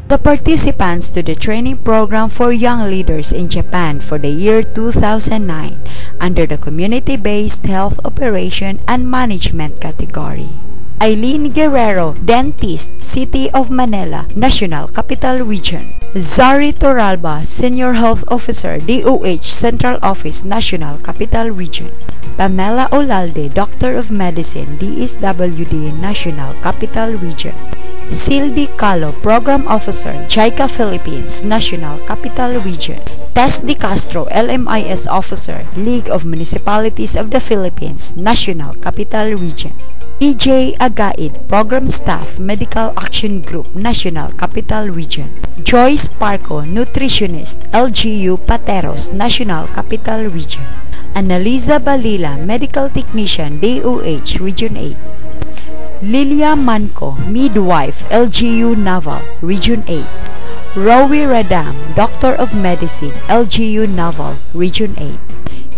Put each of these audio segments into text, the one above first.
The participants to the training program for young leaders in Japan for the year 2009 under the Community-Based Health Operation and Management category. Eileen Guerrero, Dentist, City of Manila, National Capital Region. Zari Toralba, Senior Health Officer, DOH Central Office, National Capital Region. Pamela Olalde, Doctor of Medicine, DSWD, National Capital Region. Sildy Calo, Program Officer, JICA Philippines, National Capital Region. Tess Di Castro, LMIS Officer, League of Municipalities of the Philippines, National Capital Region. EJ Agaid, Program Staff, Medical Action Group, National Capital Region. Joyce Parco, Nutritionist, LGU Pateros, National Capital Region. Annalisa Balila, Medical Technician, DOH, Region 8. Lilia Manco, Midwife, LGU Naval, Region 8. Rowie Radam, Doctor of Medicine, LGU Naval, Region 8.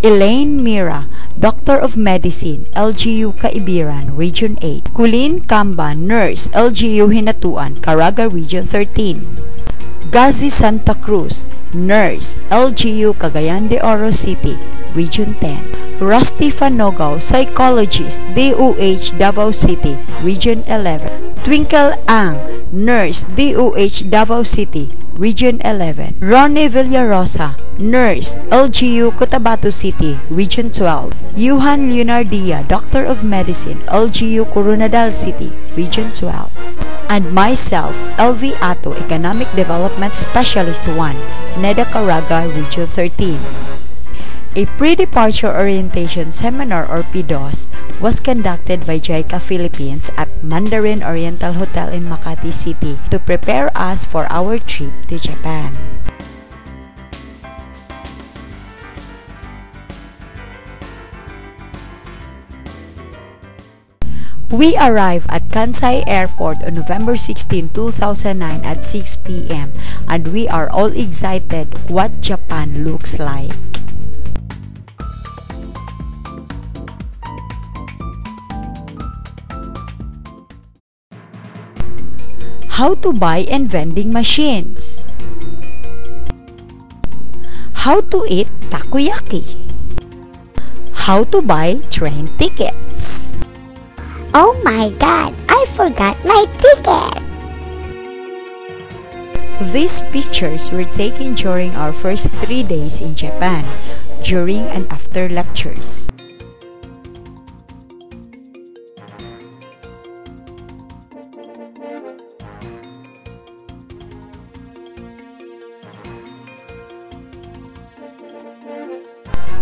Elaine Mira, Doctor of Medicine, LGU Kaibiran, Region 8. Kulin Kamba, Nurse, LGU Hinatuan, Caraga, Region 13. Gazi Santa Cruz, Nurse, LGU Cagayan de Oro City, Region 10. Rusty Fanogaw, Psychologist, DOH Davao City, Region 11. Twinkle Ang, Nurse, DOH Davao City, Region 11. Ronnie Villarosa, Nurse, LGU Cotabato City, Region 12. Yuhan Leonardia, Doctor of Medicine, LGU Coronadal City, Region 12. And myself, LV Ato, Economic Development Specialist 1, Neda Caraga, Region 13. A pre-departure orientation seminar or PDOS was conducted by JICA Philippines at Mandarin Oriental Hotel in Makati City to prepare us for our trip to Japan. We arrived at Kansai Airport on November 16, 2009 at 6 p.m. and we are all excited what Japan looks like. How to buy and vending machines. How to eat takoyaki. How to buy train tickets. Oh my god, I forgot my ticket! These pictures were taken during our first 3 days in Japan, during and after lectures.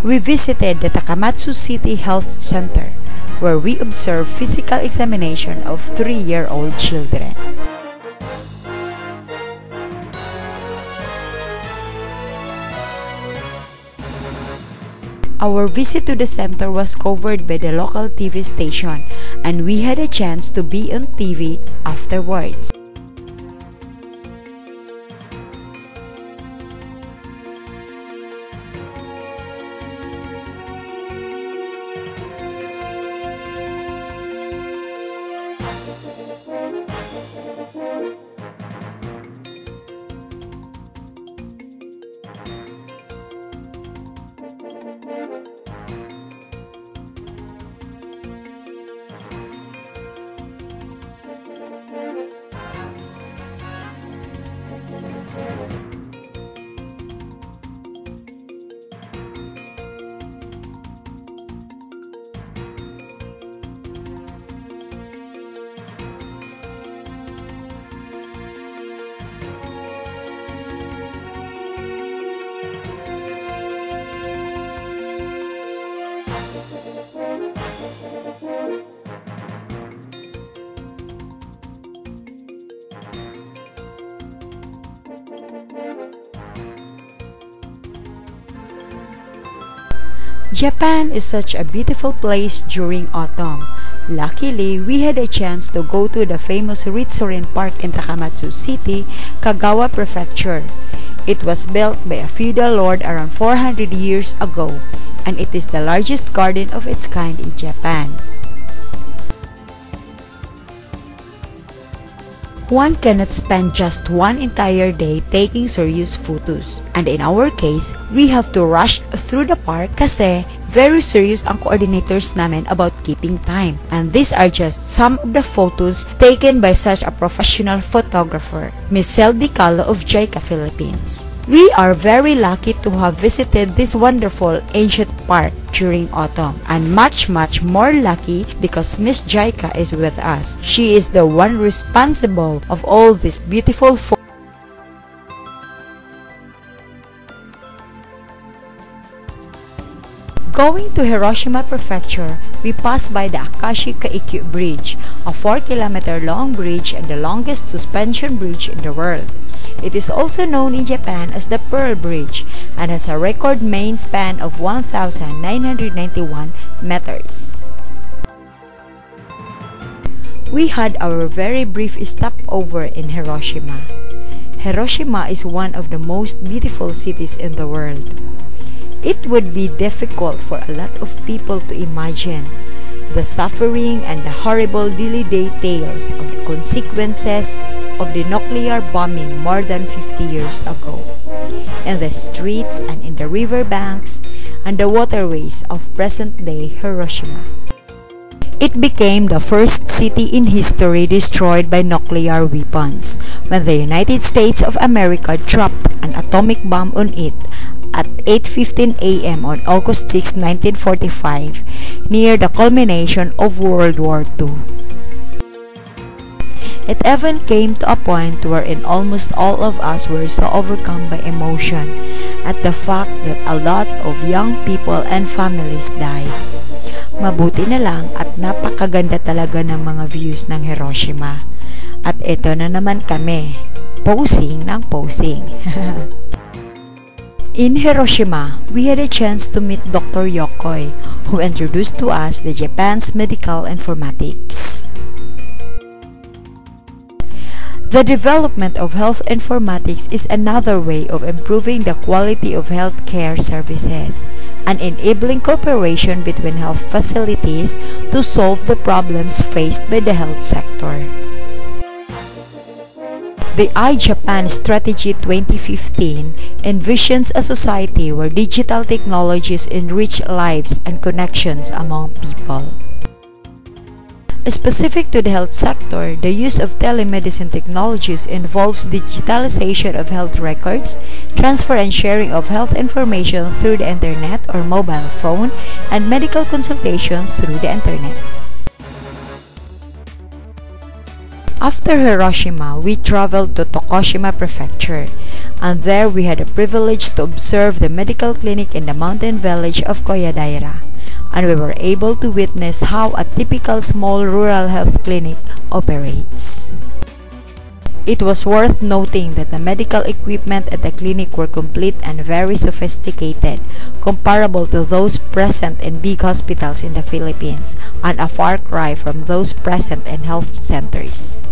We visited the Takamatsu City Health Center, where we observed physical examination of 3-year-old children. Our visit to the center was covered by the local TV station, and we had a chance to be on TV afterwards. Japan is such a beautiful place during autumn. Luckily, we had a chance to go to the famous Ritsurin Park in Takamatsu City, Kagawa Prefecture. It was built by a feudal lord around 400 years ago, and it is the largest garden of its kind in Japan. One cannot spend just one entire day taking serious photos. And in our case, we have to rush through the park kasi very serious ang coordinators namin about keeping time. And these are just some of the photos taken by such a professional photographer, Ms. Seldi Calo of JICA, Philippines. We are very lucky to have visited this wonderful ancient park during autumn, and much more lucky because Miss JICA is with us. She is the one responsible of all these beautiful photos. Going to Hiroshima Prefecture, we passed by the Akashi-Kaikyu Bridge, a 4-kilometer long bridge and the longest suspension bridge in the world. It is also known in Japan as the Pearl Bridge and has a record main span of 1,991 meters. We had our very brief stopover in Hiroshima. Hiroshima is one of the most beautiful cities in the world. It would be difficult for a lot of people to imagine the suffering and the horrible daily details of the consequences of the nuclear bombing more than 50 years ago, in the streets and in the river banks and the waterways of present-day Hiroshima. It became the first city in history destroyed by nuclear weapons when the United States of America dropped an atomic bomb on it at 8:15 a.m. on August 6, 1945, near the culmination of World War II. It even came to a point wherein almost all of us were so overcome by emotion at the fact that a lot of young people and families died. Mabuti na lang at napakaganda talaga ng mga views ng Hiroshima. At ito na naman kami, posing ng posing. In Hiroshima, we had a chance to meet Dr. Yokoi, who introduced to us the Japan's medical informatics. The development of health informatics is another way of improving the quality of healthcare services and enabling cooperation between health facilities to solve the problems faced by the health sector. The iJapan Strategy 2015 envisions a society where digital technologies enrich lives and connections among people. Specific to the health sector, the use of telemedicine technologies involves digitalization of health records, transfer and sharing of health information through the internet or mobile phone, and medical consultation through the internet. After Hiroshima, we traveled to Tokushima Prefecture, and there we had the privilege to observe the medical clinic in the mountain village of Koyadaira, and we were able to witness how a typical small rural health clinic operates. It was worth noting that the medical equipment at the clinic were complete and very sophisticated, comparable to those present in big hospitals in the Philippines, and a far cry from those present in health centers.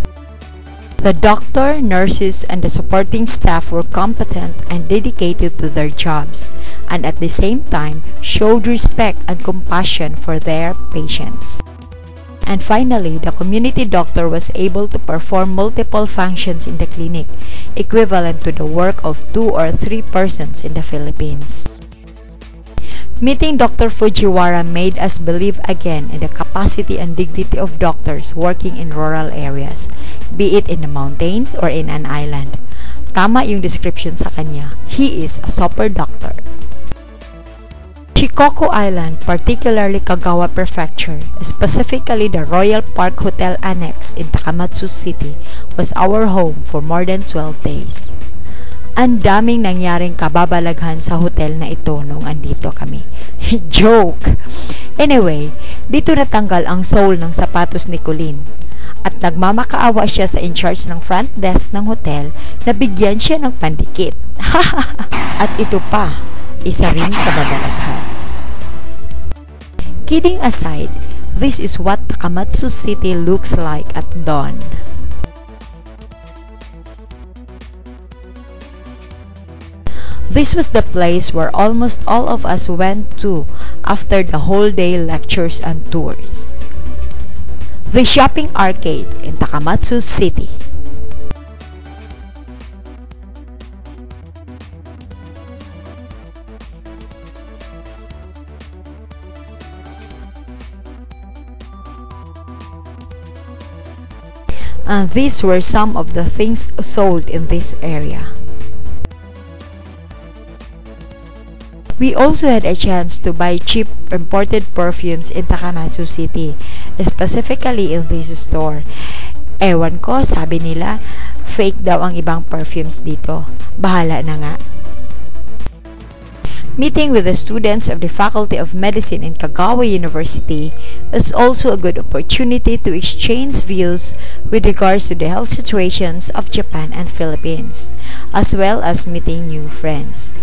The doctor, nurses, and the supporting staff were competent and dedicated to their jobs, and at the same time showed respect and compassion for their patients. And finally, the community doctor was able to perform multiple functions in the clinic, equivalent to the work of 2 or 3 persons in the Philippines. Meeting Dr. Fujiwara made us believe again in the capacity and dignity of doctors working in rural areas, be it in the mountains or in an island. Tama yung description sa kanya. He is a super doctor. Shikoku Island, particularly Kagawa Prefecture, specifically the Royal Park Hotel Annex in Takamatsu City, was our home for more than 12 days. Ang daming nangyaring kababalaghan sa hotel na ito nung andito kami. Joke! Anyway, dito natanggal ang sole ng sapatos ni Colleen. At nagmamakaawa siya sa in-charge ng front desk ng hotel na bigyan siya ng pandikit. At ito pa, isa ring kababalaghan. Kidding aside, this is what Takamatsu City looks like at dawn. This was the place where almost all of us went to after the whole day lectures and tours. The shopping arcade in Takamatsu City. And these were some of the things sold in this area. We also had a chance to buy cheap imported perfumes in Takamatsu City, specifically in this store. Ewan ko, sabi nila, fake daw ang ibang perfumes dito. Bahala na nga. Meeting with the students of the Faculty of Medicine in Kagawa University is also a good opportunity to exchange views with regards to the health situations of Japan and Philippines, as well as meeting new friends.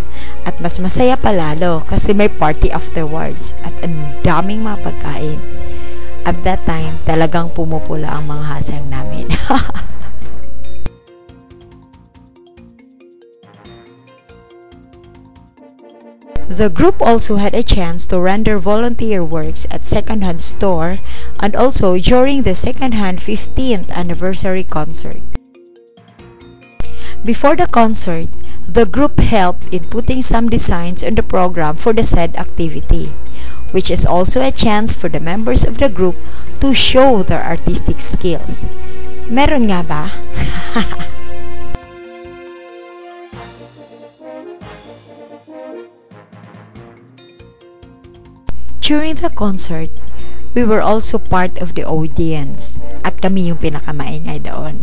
At mas masaya palalo kasi may party afterwards at ang daming mga pagkain. At that time, talagang pumupula ang mga hasang namin. The group also had a chance to render volunteer works at second-hand store and also during the second-hand 15th anniversary concert. Before the concert, the group helped in putting some designs on the program for the said activity, which is also a chance for the members of the group to show their artistic skills. Meron nga ba? During the concert, we were also part of the audience at kami yung pinakamaingay doon.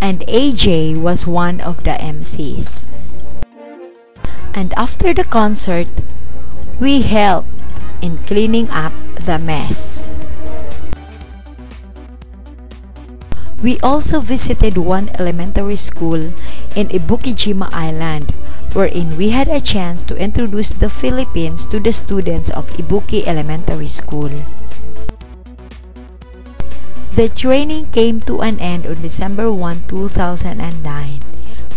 And AJ was one of the MCs. And after the concert, we helped in cleaning up the mess. We also visited one elementary school in Ibukijima Island, wherein we had a chance to introduce the Philippines to the students of Ibuki Elementary School. The training came to an end on December 1, 2009.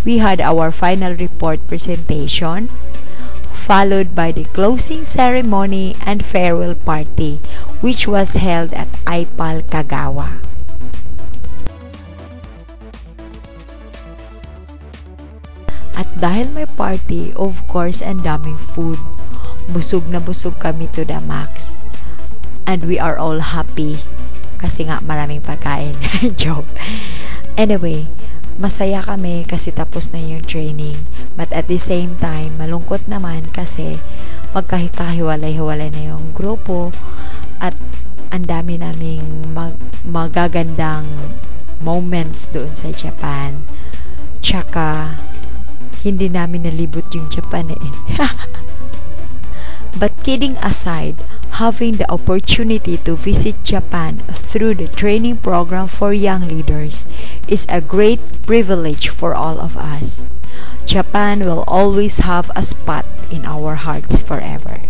We had our final report presentation, followed by the closing ceremony and farewell party, which was held at TPYL Kagawa. At dahil may party, of course, and daming food, busog na busog kami to the max. And we are all happy kasi nga maraming pagkain. Joke. Anyway, masaya kami kasi tapos na yung training. But at the same time, malungkot naman kasi magkahiwalay-hiwalay na yung grupo at ang dami naming magagandang moments doon sa Japan. Tsaka, hindi namin nalibot yung Japan eh. But kidding aside, having the opportunity to visit Japan through the training program for young leaders is a great privilege for all of us. Japan will always have a spot in our hearts forever.